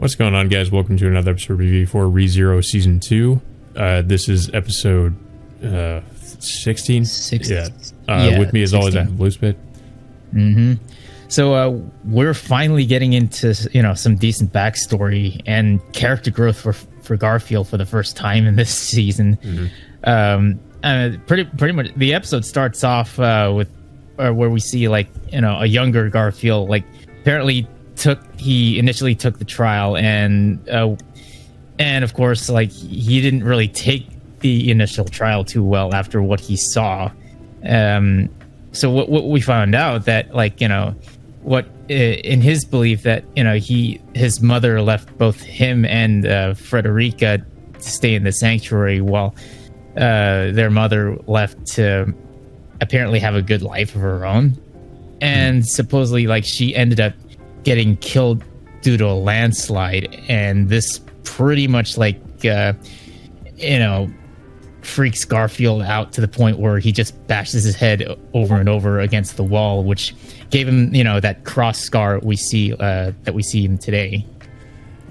What's going on, guys? Welcome to another episode review for ReZero Season 2. This is episode 16? Yeah. With me, as 16. Always, I have Bluespit. Mm-hmm. So we're finally getting into, some decent backstory and character growth for Garfield for the first time in this season. Mm-hmm. Pretty much, the episode starts off with where we see a younger Garfield. Apparently he initially took the trial, and of course, he didn't really take the initial trial too well after what he saw. So what we found out that what in his belief that his mother left both him and Frederica to stay in the sanctuary, while their mother left to apparently have a good life of her own, and supposedly she ended up getting killed due to a landslide, and this pretty much freaks Garfield out to the point where he just bashes his head over and over against the wall, which gave him that cross scar we see that we see him today.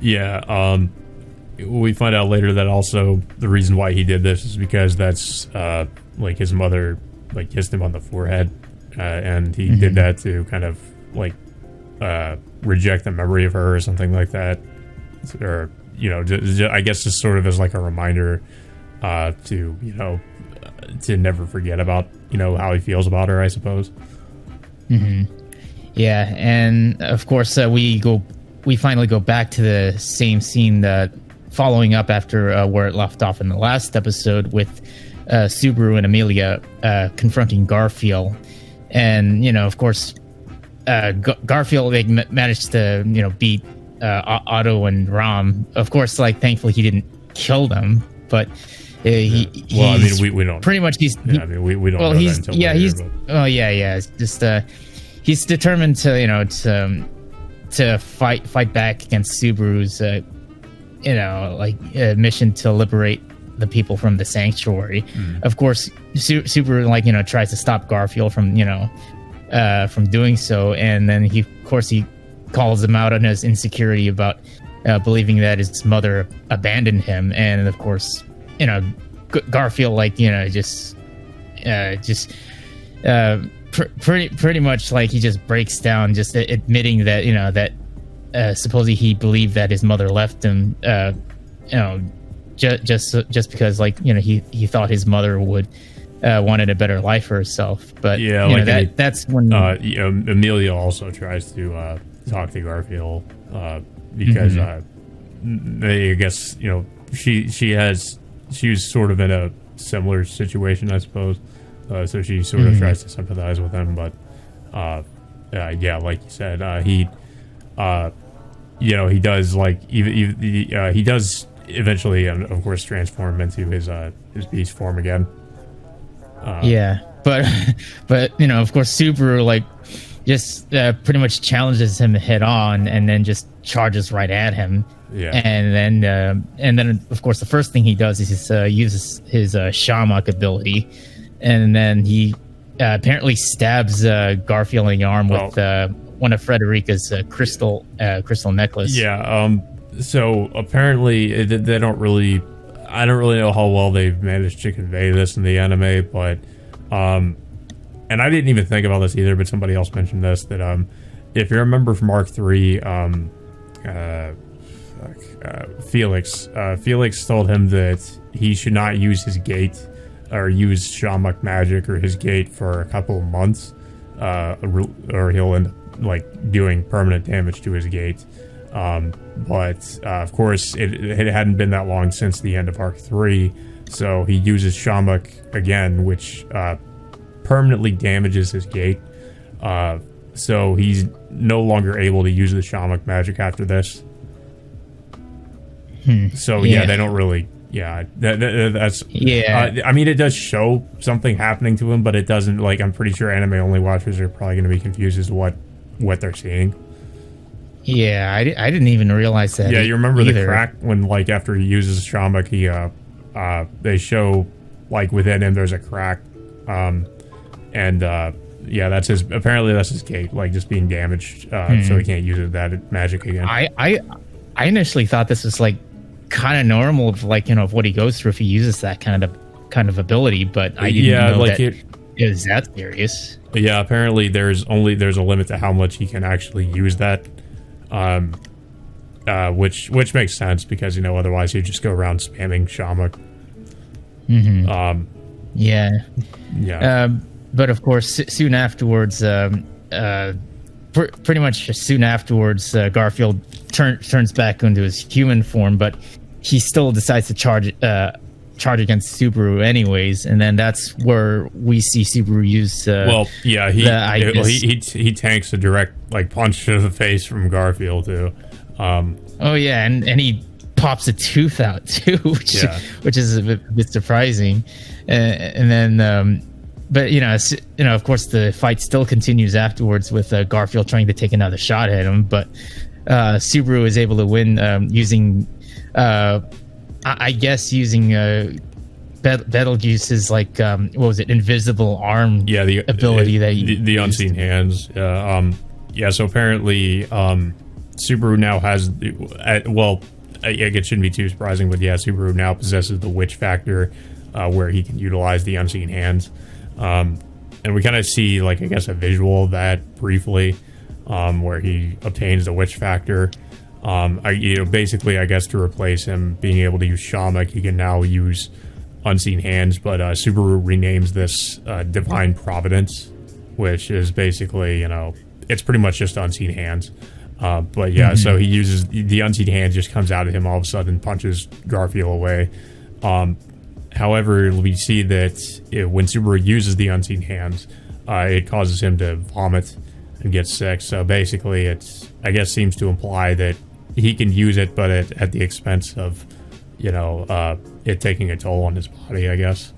We find out later that also the reason why he did this is because that's his mother kissed him on the forehead, and he did that to kind of reject the memory of her or something like that, or I guess just sort of as a reminder to never forget about how he feels about her, I suppose. Yeah, and of course we finally go back to the same scene that following up after where it left off in the last episode, with Subaru and Amelia confronting Garfield, and of course Garfield managed to beat Otto and Ram. Of course, thankfully he didn't kill them, but we don't. Pretty much, we don't know that until later. It's just he's determined to fight back against Subaru's mission to liberate the people from the sanctuary. Of course, Subaru tries to stop Garfield from doing so, and then he calls him out on his insecurity about believing that his mother abandoned him, and of course Garfield pretty much he just breaks down, just admitting that that supposedly he believed that his mother left him just because he thought his mother would wanted a better life for herself. But that's when Amelia also tries to talk to Garfield because I guess she was sort of in a similar situation, I suppose. So she sort of tries to sympathize with him, but like you said, he does he does eventually, of course, transform into his beast form again. But of course Subaru just pretty much challenges him head on, and then just charges right at him. And then of course the first thing he does is uses his Shamrock ability, and then he apparently stabs Garfield in the arm with one of Frederica's crystal necklace. So apparently they don't really. I don't really know how well they've managed to convey this in the anime, but and I didn't even think about this either, but somebody else mentioned this, that if you remember from Arc 3, Felix told him that he should not use his gate or use Shamrock magic or his gate for a couple of months, or he'll end up doing permanent damage to his gate. But of course it hadn't been that long since the end of Arc 3, so he uses Shamrock again, which permanently damages his gate, so he's no longer able to use the Shamrock magic after this. So they don't really that's I mean, it does show something happening to him, but it doesn't, I'm pretty sure anime only watchers are probably going to be confused as to what they're seeing. I didn't even realize that. You remember either. The crack when, after he uses Shamrock, he they show within him there's a crack, and that's his gate, just being damaged, so he can't use that magic again. I I initially thought this was like kind of normal of like, of what he goes through if he uses that kind of ability, but I didn't know like that it was that serious. Yeah, apparently there's a limit to how much he can actually use that, which makes sense because otherwise he'd just go around spamming Shamuk. Yeah. But of course, soon afterwards, pretty much soon afterwards, Garfield turns back into his human form, but he still decides to charge against Subaru anyways, and then that's where we see Subaru use. He tanks a direct punch to the face from Garfield too. And he pops a tooth out too, which is a bit surprising, and then. But of course, the fight still continues afterwards with Garfield trying to take another shot at him. But Subaru is able to win using, I guess, using Betelgeuse's what was it, invisible arm? Yeah, the ability the unseen hands. So apparently, Subaru now has. It shouldn't be too surprising, but Subaru now possesses the witch factor, where he can utilize the unseen hands. And we kind of see, I guess, a visual of that briefly, where he obtains the witch factor. Basically, I guess, to replace him being able to use Shamuk, he can now use unseen hands. But Subaru renames this Divine Providence, which is basically, it's pretty much just unseen hands. So he uses the unseen hand, just comes out of him all of a sudden, punches Garfield away. However, we see that when Subaru uses the unseen hands, it causes him to vomit and get sick. So basically, I guess seems to imply that he can use it, but at the expense of, it taking a toll on his body, I guess.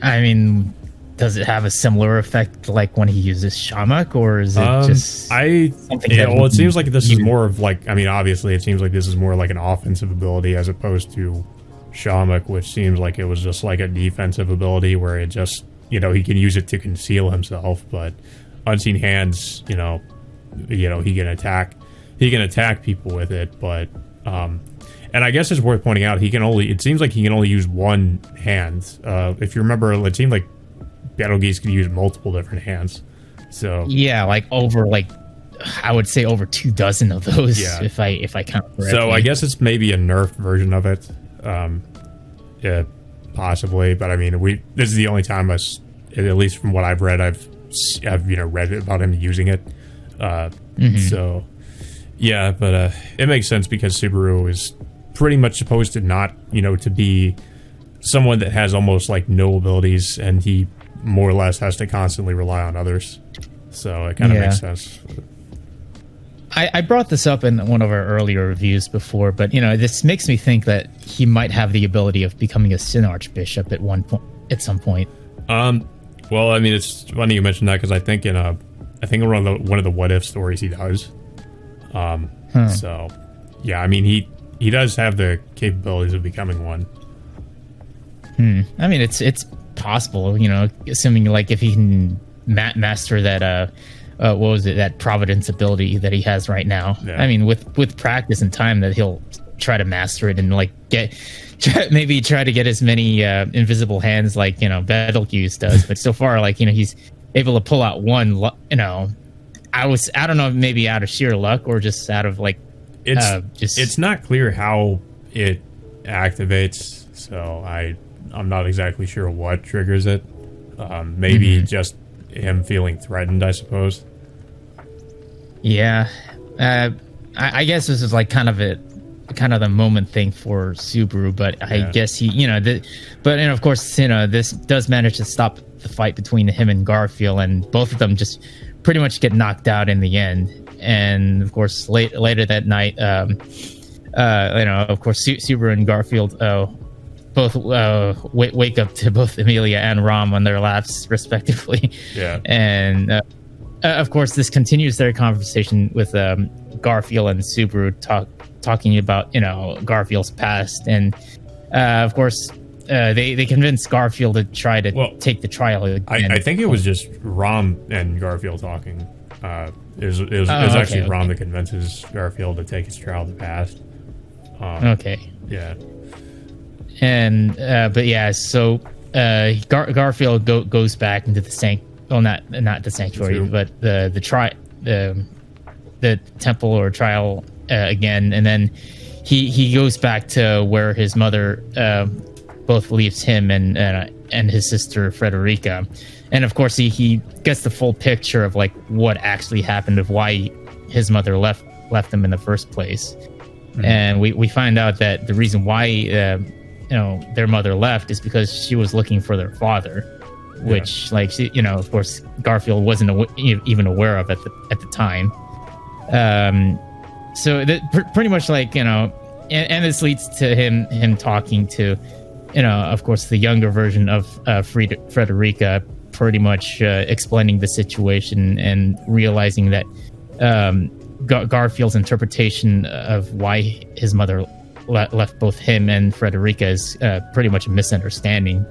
I mean, does it have a similar effect like when he uses Shamuk, or is it just something? It seems like this is more of obviously it seems like this is more like an offensive ability as opposed to Shamuk, which seems like it was just like a defensive ability where it just, he can use it to conceal himself, but unseen hands, he can attack people with it, but and I guess it's worth pointing out it seems like he can only use one hand. If you remember, it seemed like Betelgeuse could use multiple different hands. So I would say over 24 of those, if I count correctly. So I guess it's maybe a nerfed version of it. Possibly, but this is the only time at least from what I've read, I've read about him using it. So but it makes sense because Subaru is pretty much supposed to not, to be someone that has almost no abilities, and he more or less has to constantly rely on others. So it kind of makes sense. I brought this up in one of our earlier reviews before, but this makes me think that he might have the ability of becoming a Sin Archbishop at some point. Well, it's funny you mentioned that because I think in one of the What If stories he does. So yeah, he does have the capabilities of becoming one. It's possible, assuming if he can master that what was it, that Providence ability that he has right now. Yeah. With practice and time, that he'll try to master it and try to get as many invisible hands like Betelgeuse does. But so far, he's able to pull out one. I don't know, maybe out of sheer luck or just out of it's not clear how it activates. So I'm not exactly sure what triggers it. Maybe just him feeling threatened, I suppose. Yeah, I guess this is kind of the moment thing for Subaru, but I guess he, but of course, this does manage to stop the fight between him and Garfield, and both of them just pretty much get knocked out in the end. And of course, later that night, of course, Subaru and Garfield both wake up to both Emilia and Rom on their laps, respectively. Yeah. And of course, this continues their conversation with Garfield and Subaru talking about Garfield's past, and of course, they convince Garfield to try to take the trial again. I think it was just Rom and Garfield talking. It was okay, actually Ron okay. that convinces Garfield to take his trial to past. Okay. Yeah. And but yeah, so Garfield goes back into the not the sanctuary, but the temple or trial again, and then he goes back to where his mother both leaves him and his sister Frederica, and of course he gets the full picture of like what actually happened, of why his mother left him in the first place. And we find out that the reason why their mother left is because she was looking for their father, which like she, of course Garfield wasn't even aware of at the time. So pretty much like and this leads to him talking to of course the younger version of Frederica, pretty much explaining the situation and realizing that Garfield's interpretation of why his mother left both him and Frederica is pretty much a misunderstanding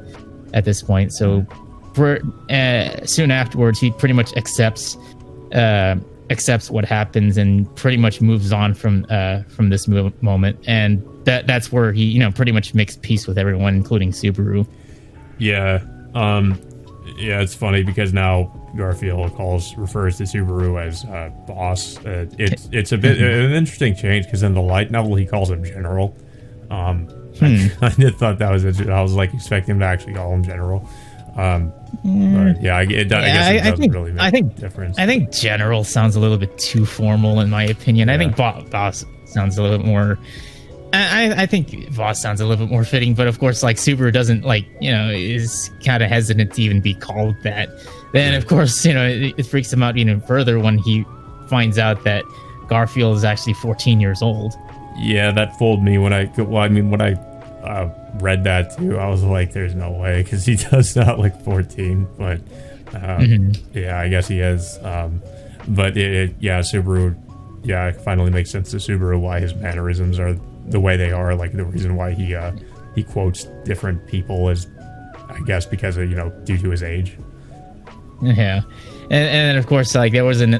at this point. So soon afterwards, he pretty much accepts what happens and pretty much moves on from this moment. And that's where he pretty much makes peace with everyone, including Subaru. Yeah. Yeah, it's funny because now Garfield refers to Subaru as boss. It's a bit an interesting change because in the light novel he calls him general. I just thought that was interesting. I was like expecting him to actually call him general. But yeah, I guess it doesn't really make a difference. I think general sounds a little bit too formal in my opinion. Yeah. I think boss sounds a little bit more. I think Voss sounds a little bit more fitting, but of course, like Subaru doesn't is kind of hesitant to even be called that. Then, of course, it freaks him out even further when he finds out that Garfield is actually 14 years old. Yeah, that fooled me when I read that too. I was like, "There's no way," because he does not look 14, but yeah, I guess he is. But Subaru, it finally makes sense to Subaru why his mannerisms are the way they are, like the reason why he quotes different people is, I guess, because of due to his age. Yeah, and of course, like there was an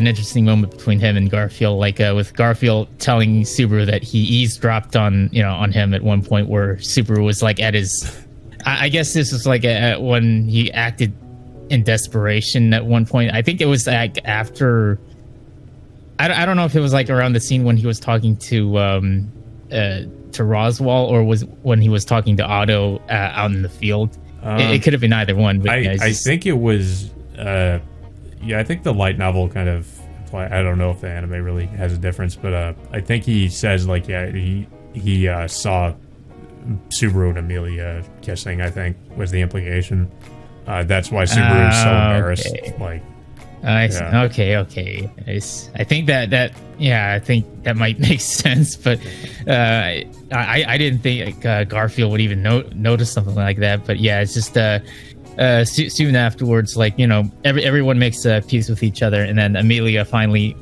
interesting moment between him and Garfield, like with Garfield telling Subaru that he eavesdropped on him at one point, where Subaru was like at his, I guess this was like when he acted in desperation at one point. I think it was like after. I don't know if it was like around the scene when he was talking to Roswaal, or was when he was talking to Otto out in the field. It could have been either one. But I think it was. I think the light novel kind of. I don't know if the anime really has a difference, but I think he says he saw Subaru and Amelia kissing. I think was the implication. That's why Subaru is so embarrassed. Okay. Okay. I think that might make sense, but I didn't think Garfield would even notice something like that. But yeah, it's just soon afterwards, everyone makes peace with each other, and then Amelia finally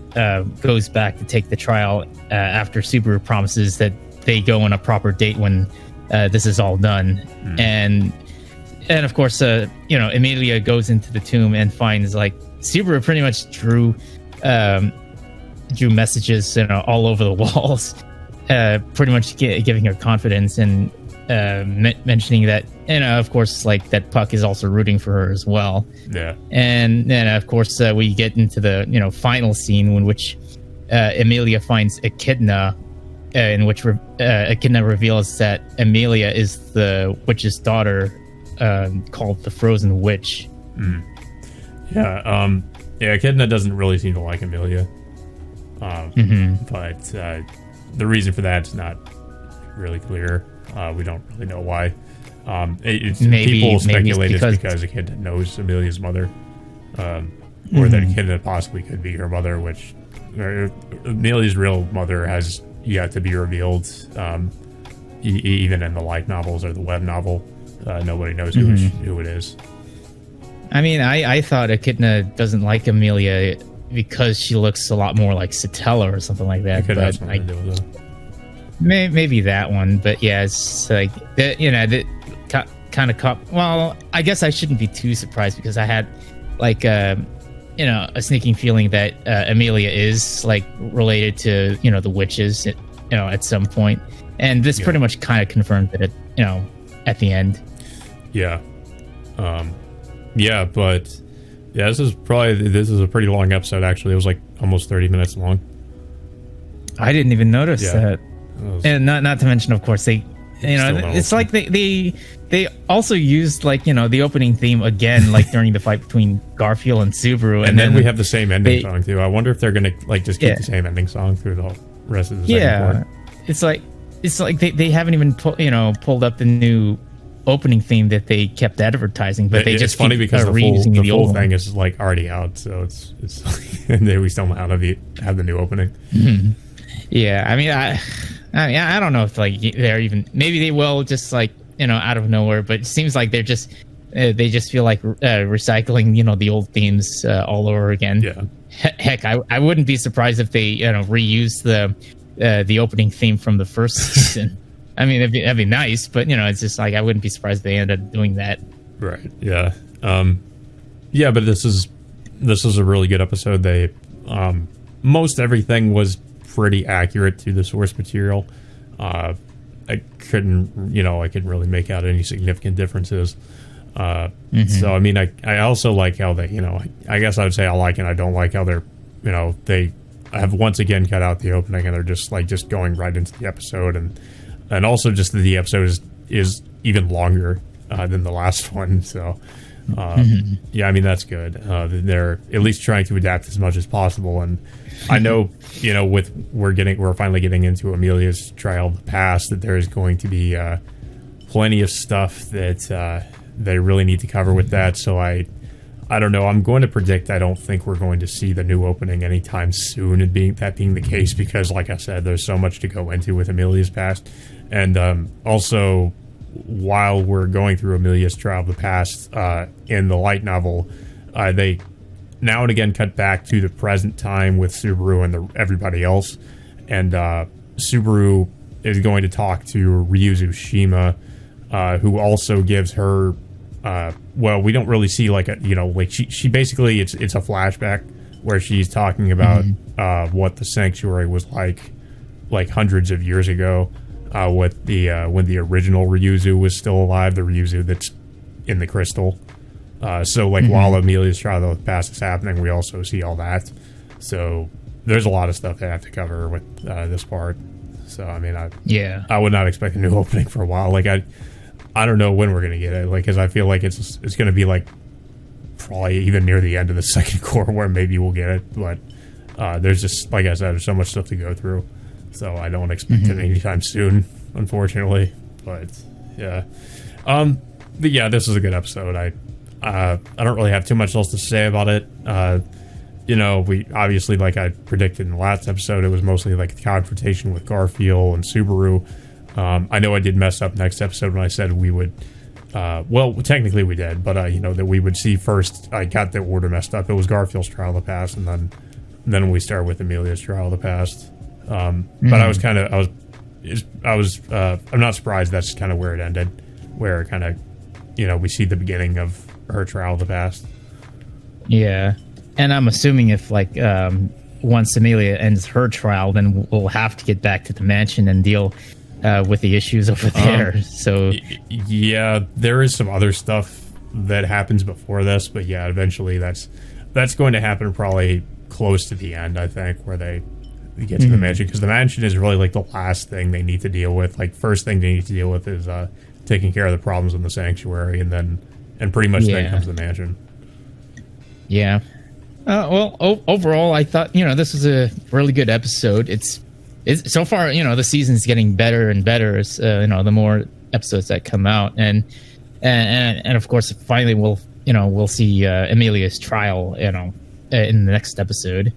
goes back to take the trial after Subaru promises that they go on a proper date when this is all done. And of course, Amelia goes into the tomb and finds Subaru pretty much drew messages all over the walls, pretty much giving her confidence and mentioning that, of course, that Puck is also rooting for her as well. Yeah. And then, of course, we get into the final scene in which Amelia finds Echidna, in which Echidna reveals that Amelia is the witch's daughter, called the Frozen Witch. Yeah, Echidna doesn't really seem to like Amelia. But the reason for that is not really clear. We don't really know why. People speculate it's because Echidna knows Amelia's mother, or that Echidna possibly could be her mother, which Amelia's real mother has yet to be revealed. Even in the light novels or the web novel, nobody knows who it is. I mean, I thought Echidna doesn't like Amelia because she looks a lot more like Satella or something like that. Could have something to do with it. Maybe that one, but yeah, it's like that. That kind of cop. Well, I guess I shouldn't be too surprised because I had a sneaking feeling that Amelia is like related to the witches, at some point, and this pretty much kind of confirmed it, at the end. Yeah, but this is a pretty long episode. Actually, it was like almost 30 minutes long. I didn't even notice that. And not to mention, of course, they, it's like they also used like the opening theme again, like during the fight between Garfield and Subaru, and then we have the same ending song too. I wonder if they're gonna like just keep the same ending song through the whole rest of the second part. It's like they haven't even pulled up the new opening theme that they kept advertising, but they just funny keep, because reusing the full thing is like already out, so it's and then we still have the new opening. Mm-hmm. Yeah, I mean, I don't know if like they're even, maybe they will just like out of nowhere, but it seems like they just feel like recycling the old themes all over again. Yeah. Heck, I wouldn't be surprised if they reuse the opening theme from the first season. I mean, that'd be nice, but it's just like I wouldn't be surprised if they ended up doing that. Right. Yeah. Yeah, but this is a really good episode. They most everything was pretty accurate to the source material. I couldn't really make out any significant differences. So I mean, I also like how they, I guess I would say I like and I don't like how they're, they have once again cut out the opening and they're just going right into the episode, and also just that the episode is even longer than the last one. So yeah, I mean, that's good. They're at least trying to adapt as much as possible, and I know, we're finally getting into Amelia's Trial of the Past, that there is going to be plenty of stuff that they really need to cover with that. So I don't know. I'm going to predict I don't think we're going to see the new opening anytime soon, and being the case, because like I said, there's so much to go into with Amelia's Past, and also while we're going through Amelia's Trial of the Past in the light novel, they now and again cut back to the present time with Subaru and everybody else, and Subaru is going to talk to Ryuzu Shima, who also gives her well, we don't really see like she basically, it's a flashback where she's talking about what the sanctuary was like hundreds of years ago, when the original Ryuzu was still alive, the Ryuzu that's in the crystal. So while Amelia's Trial of the Past is happening, we also see all that. So there's a lot of stuff they have to cover with this part. So I mean, I would not expect a new opening for a while. Like I don't know when we're gonna get it. Like, because I feel like it's gonna be like probably even near the end of the second core where maybe we'll get it. But there's just, like I said, there's so much stuff to go through. So I don't expect it anytime soon, unfortunately. But yeah, but yeah, this is a good episode. I don't really have too much else to say about it. We obviously, like I predicted in the last episode, it was mostly like the confrontation with Garfield and Subaru. I know I did mess up next episode when I said we would. Well, technically we did, but that we would see first. I got the order messed up. It was Garfield's Trial of the Past, and then we start with Amelia's Trial of the Past. But I'm not surprised that's kind of where it ended, where kind of, we see the beginning of her Trial of the Past. Yeah, and I'm assuming if once Amelia ends her trial, then we'll have to get back to the mansion and deal with the issues over there. So yeah, there is some other stuff that happens before this, but yeah, eventually that's going to happen probably close to the end, I think, where they get to the mansion, because the mansion is really like the last thing they need to deal with. Like, first thing they need to deal with is taking care of the problems in the sanctuary, and pretty much then comes the mansion. Yeah. Well, overall, I thought this was a really good episode. It's so far, the season's getting better and better as the more episodes that come out, and of course, finally we'll see Amelia's trial in the next episode.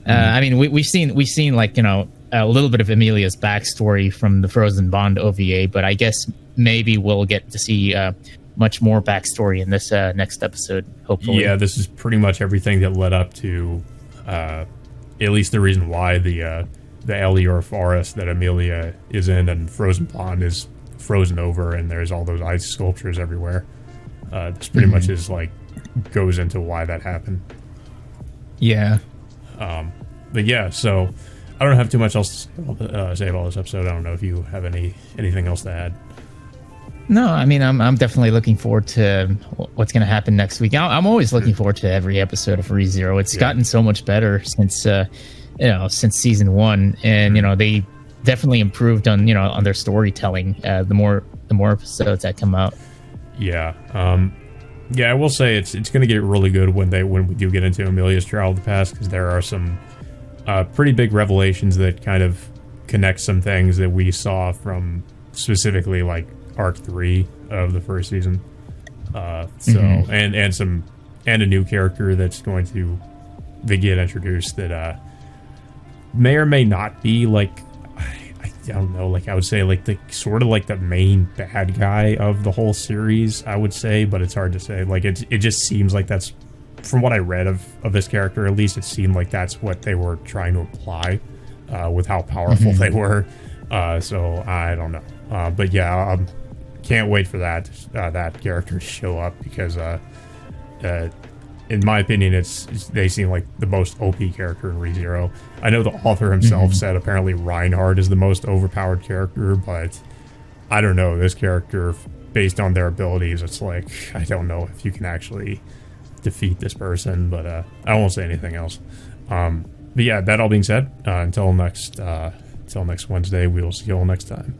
I mean, we've seen like a little bit of Amelia's backstory from the Frozen Bond OVA, but I guess maybe we'll get to see much more backstory in this next episode, hopefully. Yeah, this is pretty much everything that led up to at least the reason why the Elior forest that Amelia is in and Frozen Pond is frozen over, and there's all those ice sculptures everywhere. This pretty much is like goes into why that happened. Yeah. But yeah, so I don't have too much else to say about this episode. I don't know if you have anything else to add. No, I mean, I'm definitely looking forward to what's going to happen next week. I'm always looking forward to every episode of ReZero. It's gotten so much better since since season 1, and they definitely improved on on their storytelling. The more episodes that come out. Yeah, I will say it's going to get really good when we do get into Amelia's Trial of the Past, because there are some pretty big revelations that kind of connect some things that we saw from specifically like Arc 3 of the first season. And a new character that's going to get introduced that may or may not be like, I don't know, like I would say like the sort of like the main bad guy of the whole series, I would say, but it's hard to say. Like it just seems like that's, from what I read of this character, at least it seemed like that's what they were trying to imply with how powerful they were. So I don't know. But yeah, can't wait for that character to show up, because in my opinion, they seem like the most OP character in ReZero. I know the author himself said apparently Reinhardt is the most overpowered character, but I don't know. This character, based on their abilities, it's like, I don't know if you can actually defeat this person, but I won't say anything else. But yeah, that all being said, until next Wednesday, we will see you all next time.